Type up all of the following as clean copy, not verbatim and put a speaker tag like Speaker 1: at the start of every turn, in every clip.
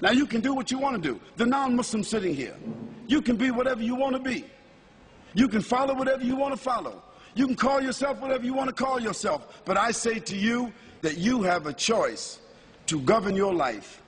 Speaker 1: Now you can do what you want to do. The non-Muslim sitting here, you can be whatever you want to be. You can follow whatever you want to follow. You can call yourself whatever you want to call yourself. But I say to you that you have a choice to govern your life.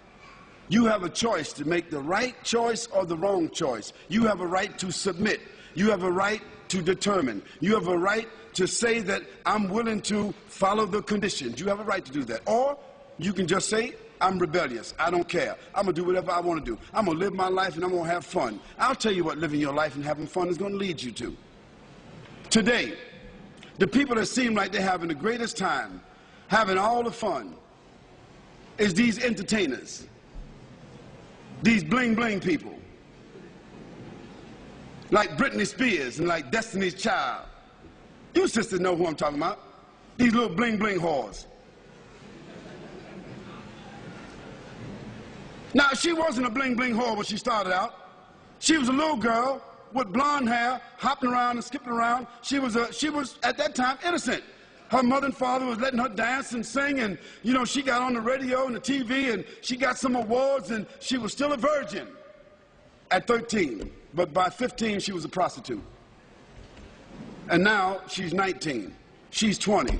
Speaker 1: You have a choice to make the right choice or the wrong choice. You have a right to submit. You have a right to determine. You have a right to say that I'm willing to follow the conditions. You have a right to do that. Or you can just say, I'm rebellious. I don't care. I'm going to do whatever I want to do. I'm going to live my life and I'm going to have fun. I'll tell you what living your life and having fun is going to lead you to. Today, the people that seem like they're having the greatest time, having all the fun, is these entertainers, these bling-bling people, like Britney Spears and like Destiny's Child. You sisters know who I'm talking about. These little bling-bling whores. Now, she wasn't a bling-bling whore when she started out. She was a little girl with blonde hair, hopping around and skipping around. She was, at that time, innocent. Her mother and father was letting her dance and sing, and, you know, she got on the radio and the TV, and she got some awards, and she was still a virgin at 13. But by 15, she was a prostitute. And now, she's 19. She's 20.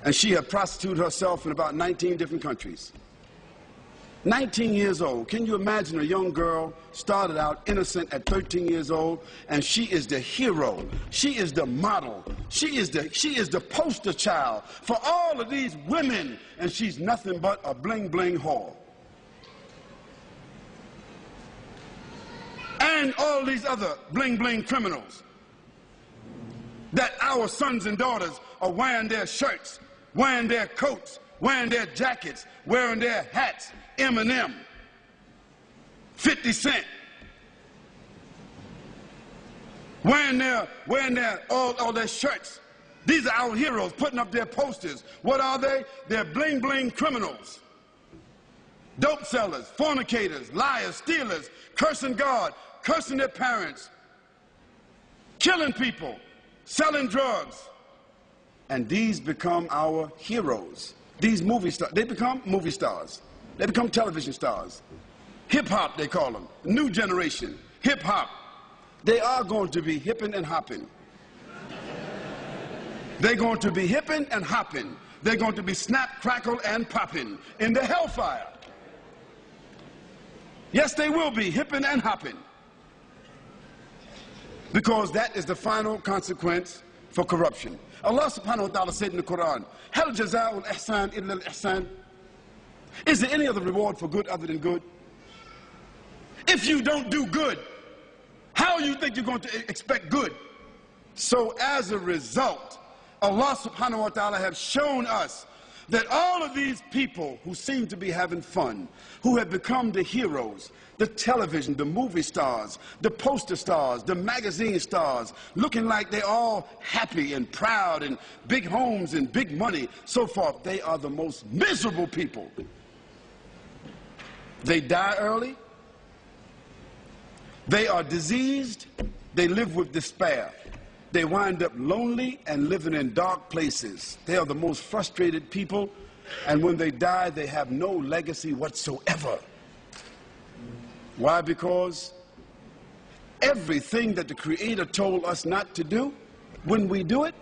Speaker 1: And she had prostituted herself in about 19 different countries. 19 years old. Can you imagine a young girl started out innocent at 13 years old, and she is the hero. She is the model. She is the poster child for all of these women, and she's nothing but a bling-bling whore. And all these other bling-bling criminals that our sons and daughters are wearing their shirts, wearing their coats, wearing their jackets, wearing their hats, Eminem, 50 Cent, wearing all their shirts. These are our heroes, putting up their posters. What are they? They're bling-bling criminals, dope sellers, fornicators, liars, stealers, cursing God, cursing their parents, killing people, selling drugs. And these become our heroes. These movie stars, they become movie stars. They become television stars. Hip-hop, they call them. New generation. Hip-hop. They are going to be hipping and hopping. They're going to be hipping and hopping. They're going to be snap, crackle, and popping in the hellfire. Yes, they will be hipping and hopping. Because that is the final consequence for corruption. Allah subhanahu wa ta'ala said in the Quran, Hal jaza'ul ihsan illa al-ihsan. Is there any other reward for good other than good? If you don't do good, how do you think you're going to expect good? So as a result, Allah subhanahu wa ta'ala has shown us that all of these people who seem to be having fun, who have become the heroes, the television, the movie stars, the poster stars, the magazine stars, looking like they're all happy and proud and big homes and big money, so forth, they are the most miserable people. They die early. They are diseased. They live with despair. They wind up lonely and living in dark places. They are the most frustrated people, and when they die, they have no legacy whatsoever. Why? Because everything that the Creator told us not to do, when we do it,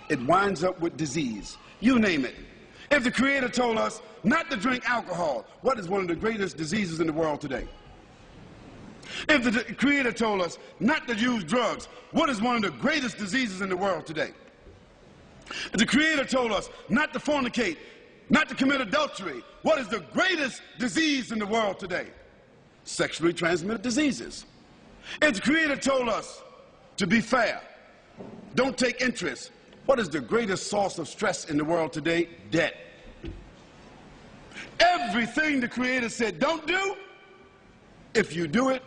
Speaker 1: it winds up with disease. You name it. If the Creator told us not to drink alcohol, what is one of the greatest diseases in the world today? If the Creator told us not to use drugs, what is one of the greatest diseases in the world today? If the Creator told us not to fornicate, not to commit adultery, what is the greatest disease in the world today? Sexually transmitted diseases. If the Creator told us to be fair, don't take interest, what is the greatest source of stress in the world today? Debt. Everything the Creator said don't do, if you do it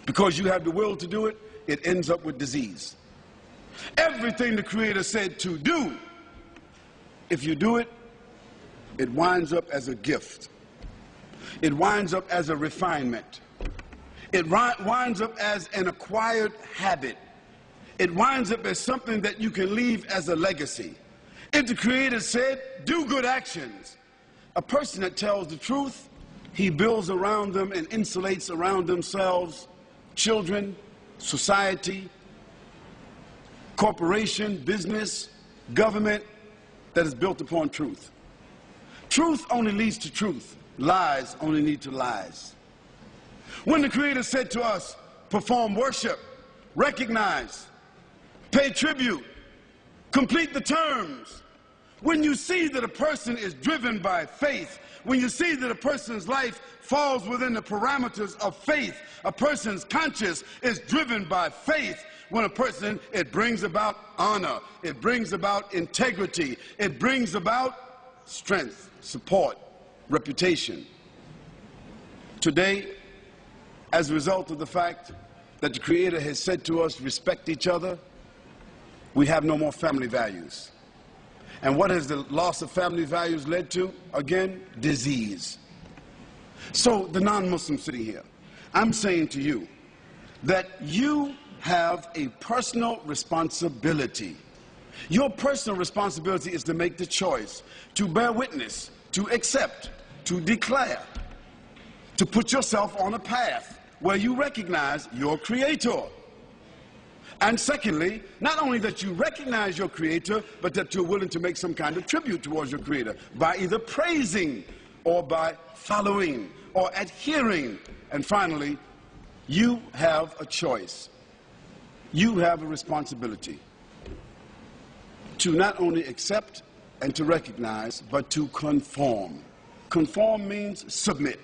Speaker 1: because you have the will to do it, it ends up with disease. Everything the Creator said to do, if you do it, it winds up as a gift. It winds up as a refinement. It winds up as an acquired habit. It winds up as something that you can leave as a legacy. If the Creator said, do good actions, a person that tells the truth, He builds around them and insulates around themselves children, society, corporation, business, government that is built upon truth. Truth only leads to truth. Lies only lead to lies. When the Creator said to us, perform worship, recognize, pay tribute, complete the terms, when you see that a person is driven by faith, when you see that a person's life falls within the parameters of faith, a person's conscience is driven by faith, when a person, it brings about honor, it brings about integrity, it brings about strength, support, reputation. Today, as a result of the fact that the Creator has said to us, respect each other, we have no more family values. And what has the loss of family values led to? Again, disease. So the non-Muslim sitting here, I'm saying to you that you have a personal responsibility. Your personal responsibility is to make the choice, to bear witness, to accept, to declare, to put yourself on a path where you recognize your Creator. And secondly, not only that you recognize your Creator, but that you're willing to make some kind of tribute towards your Creator by either praising or by following or adhering. And finally, you have a choice. You have a responsibility to not only accept and to recognize, but to conform. Conform means submit.